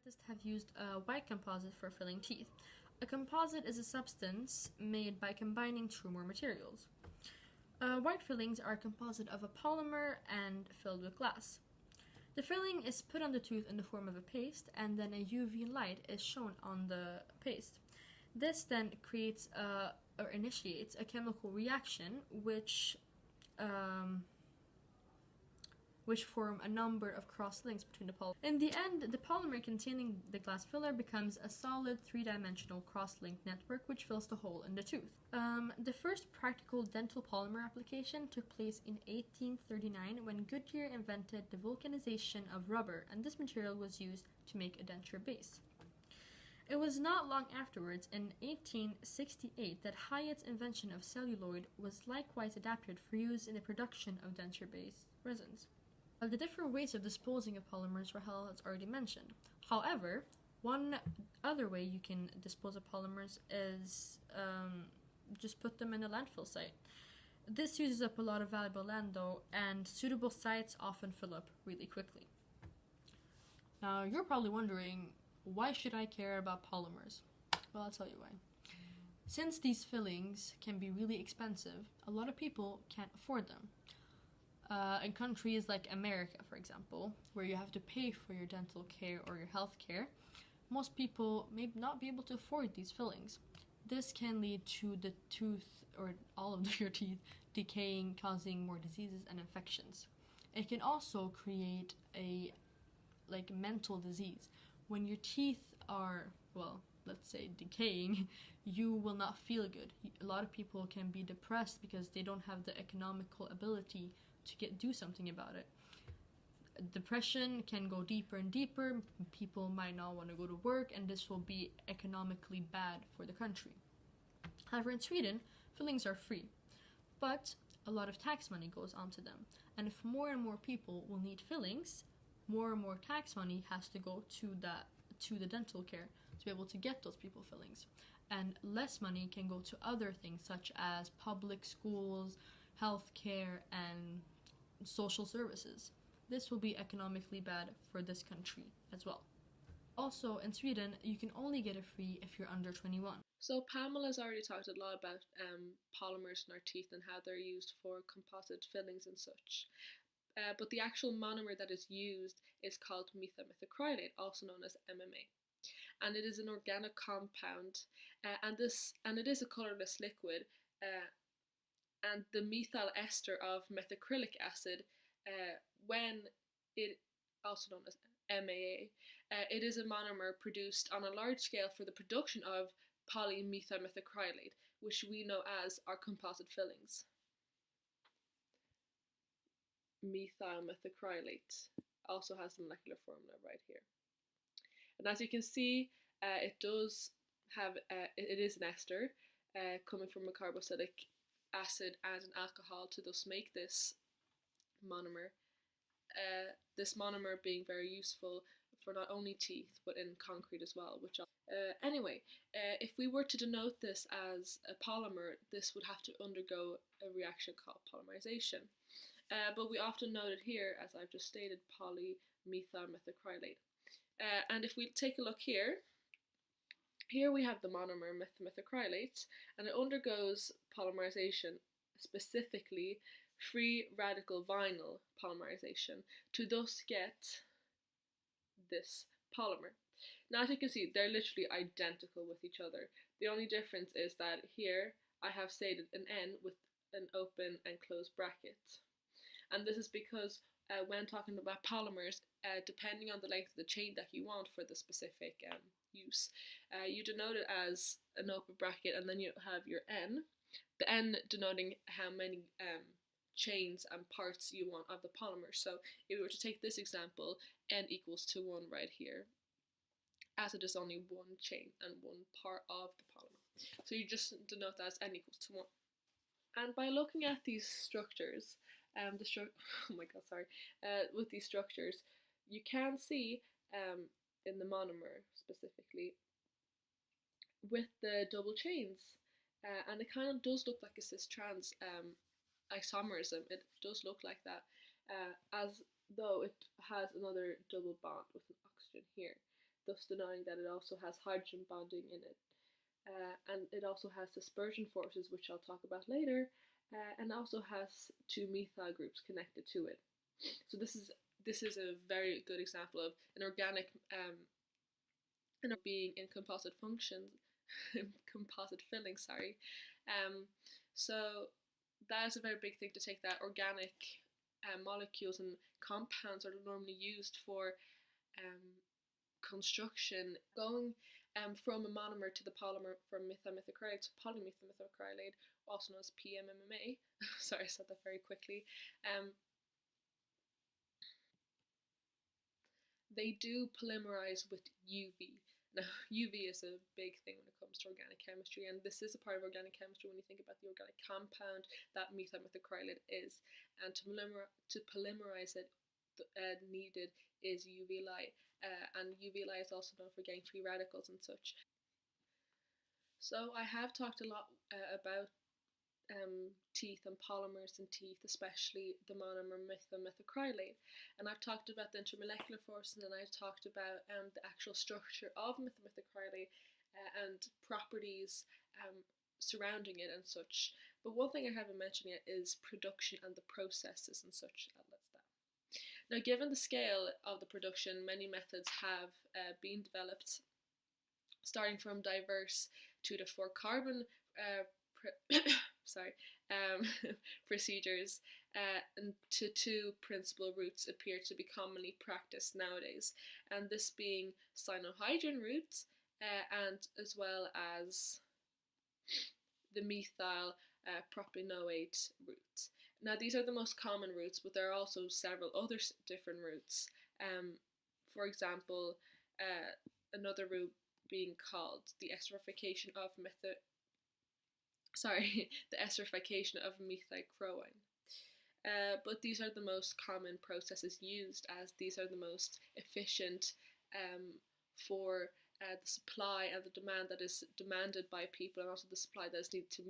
Scientists have used a white composite for filling teeth. A composite is a substance made by combining two or more materials. White fillings are a composite of a polymer and filled with glass. The filling is put on the tooth in the form of a paste, and then a UV light is shown on the paste. This then creates or initiates a chemical reaction which form a number of cross links between the polymers. In the end, the polymer containing the glass filler becomes a solid three-dimensional cross-linked network which fills the hole in the tooth. The first practical dental polymer application took place in 1839 when Goodyear invented the vulcanization of rubber, and this material was used to make a denture base. It was not long afterwards, in 1868, that Hyatt's invention of celluloid was likewise adapted for use in the production of denture-based resins. The different ways of disposing of polymers Rahel has already mentioned. However, one other way you can dispose of polymers is just put them in a landfill site. This uses up a lot of valuable land though, and suitable sites often fill up really quickly. Now you're probably wondering, why should I care about polymers? Well, I'll tell you why. Since these fillings can be really expensive, a lot of people can't afford them. In countries like America, for example, where you have to pay for your dental care or your health care, most people may not be able to afford these fillings. This can lead to the tooth, or all of your teeth, decaying, causing more diseases and infections. It can also create a mental disease. When your teeth are, well, let's say decaying, you will not feel good. A lot of people can be depressed because they don't have the economical ability to do something about it. Depression can go deeper and deeper. People might not want to go to work, and this will be economically bad for the country. However, in Sweden, fillings are free, but a lot of tax money goes onto them. And if more and more people will need fillings, more and more tax money has to go to the dental care to be able to get those people fillings. And less money can go to other things such as public schools, healthcare, and social services. This will be economically bad for this country as well. Also, in Sweden, you can only get it free if you're under 21. So Pamela's already talked a lot about polymers in our teeth and how they're used for composite fillings and such. But the actual monomer that is used is called methylmethacrylate, also known as MMA. And it is an organic compound, and it is a colourless liquid. And the methyl ester of methacrylic acid, when it, also known as MAA, it is a monomer produced on a large scale for the production of polymethylmethacrylate, which we know as our composite fillings. Methylmethacrylate also has the molecular formula right here. And as you can see, it does have, it is an ester coming from a carboxylic acid and an alcohol to thus make this monomer. This monomer being very useful for not only teeth but in concrete as well. Anyway, if we were to denote this as a polymer, this would have to undergo a reaction called polymerization. But we often note it here, as I've just stated, polymethylmethacrylate. And if we take a look here we have the monomer methacrylate, and it undergoes polymerization, specifically free radical vinyl polymerization, to thus get this polymer. Now, as you can see, they're literally identical with each other. The only difference is that here I have stated an N with an open and closed bracket. And this is because when talking about polymers, depending on the length of the chain that you want for the specific use, you denote it as an open bracket, and then you have your N, the N denoting how many chains and parts you want of the polymer. So if we were to take this example, N equals to 1 right here, as it is only one chain and one part of the polymer. So you just denote that as N equals to 1. And by looking at these structures, with these structures, you can see in the monomer specifically with the double chains, and it kind of does look like a cis-trans isomerism. It does look like that, as though it has another double bond with an oxygen here. thus denying that it also has hydrogen bonding in it. And it also has dispersion forces, which I'll talk about later, and also has two methyl groups connected to it. So this is a very good example of an organic being in composite functions, composite filling. Sorry. So that is a very big thing to take, that organic molecules and compounds are normally used for construction, going from a monomer to the polymer, from methylmethacrylate to polymethylmethacrylate, also known as CHEMMMM. Sorry, I said that very quickly. They do polymerize with UV. Now, UV is a big thing when it comes to organic chemistry, and this is a part of organic chemistry when you think about the organic compound that methylmethacrylate is. And to polymerize it, needed is UV light, and UV light is also known for getting free radicals and such. So I have talked a lot about teeth and polymers in teeth, especially the monomer methylmethacrylate. And I've talked about the intermolecular forces, and I've talked about the actual structure of methylmethacrylate and properties surrounding it and such. But one thing I haven't mentioned yet is production and the processes and such. Now, given the scale of the production, many methods have been developed, starting from diverse 2 to 4 carbon procedures, and to 2 principal routes appear to be commonly practiced nowadays, and this being cyanohydrin route and as well as the methyl propanoate route. Now, these are the most common routes, but there are also several other different routes. For example, another route being called the esterification of methylchromine. But these are the most common processes used, as these are the most efficient for the supply and the demand that is demanded by people, and also the supply that is needed to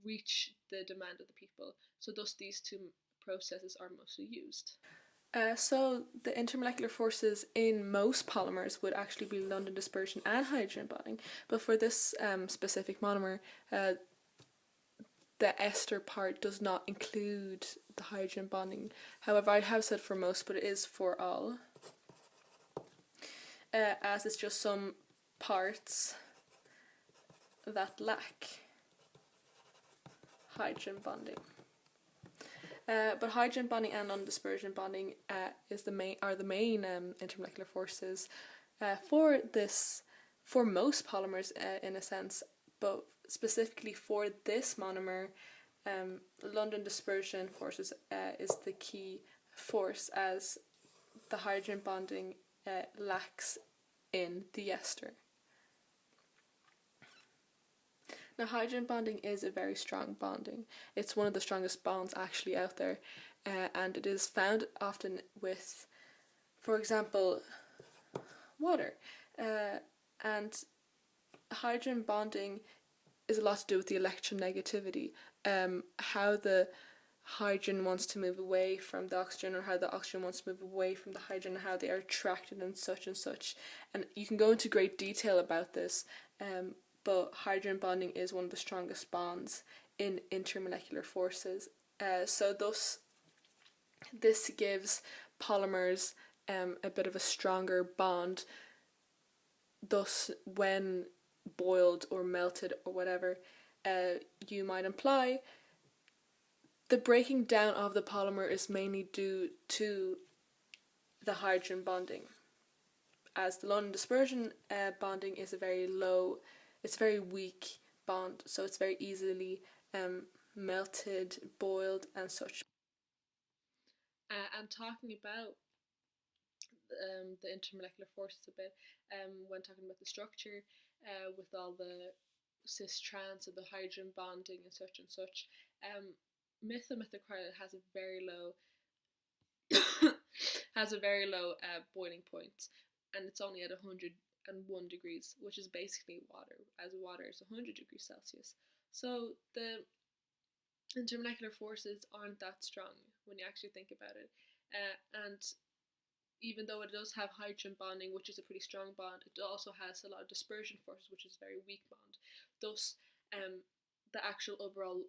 reach the demand of the people. So thus these 2 processes are mostly used. So the intermolecular forces in most polymers would actually be London dispersion and hydrogen bonding, but for this specific monomer, the ester part does not include the hydrogen bonding. However, I have said for most, but it is for all, as it's just some parts that lack hydrogen bonding. But hydrogen bonding and non-dispersion bonding are the main intermolecular forces for most polymers in a sense, but specifically for this monomer, London dispersion forces is the key force, as the hydrogen bonding lacks in the ester. Now, hydrogen bonding is a very strong bonding. It's one of the strongest bonds actually out there, and it is found often with, for example, water. And hydrogen bonding is a lot to do with the electronegativity, how the hydrogen wants to move away from the oxygen, or how the oxygen wants to move away from the hydrogen, how they are attracted and such and such. And you can go into great detail about this, but hydrogen bonding is one of the strongest bonds in intermolecular forces. So thus, this gives polymers a bit of a stronger bond. Thus, when boiled or melted or whatever, you might imply, the breaking down of the polymer is mainly due to the hydrogen bonding, as the London dispersion bonding is a very weak bond, so it's very easily melted, boiled and such. And talking about the intermolecular forces a bit, when talking about the structure, with all the cis-trans and the hydrogen bonding and such, methylmethacrylate has a very low boiling point, and it's only at 101 degrees, which is basically water, as water is 100 degrees Celsius. So the intermolecular forces aren't that strong when you actually think about it, and even though it does have hydrogen bonding, which is a pretty strong bond, it also has a lot of dispersion forces, which is a very weak bond. Thus, the actual overall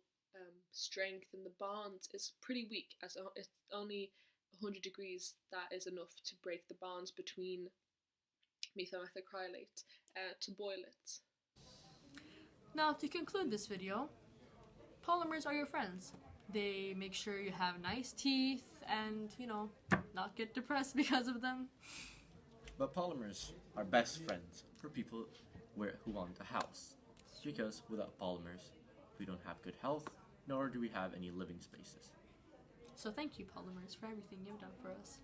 strength in the bonds is pretty weak, as it's only 100 degrees that is enough to break the bonds between methyl methacrylate to boil it. Now, to conclude this video, polymers are your friends. They make sure you have nice teeth and, not get depressed because of them. But polymers are best friends for people who want a house. Because without polymers, we don't have good health, nor do we have any living spaces. So thank you, polymers, for everything you've done for us.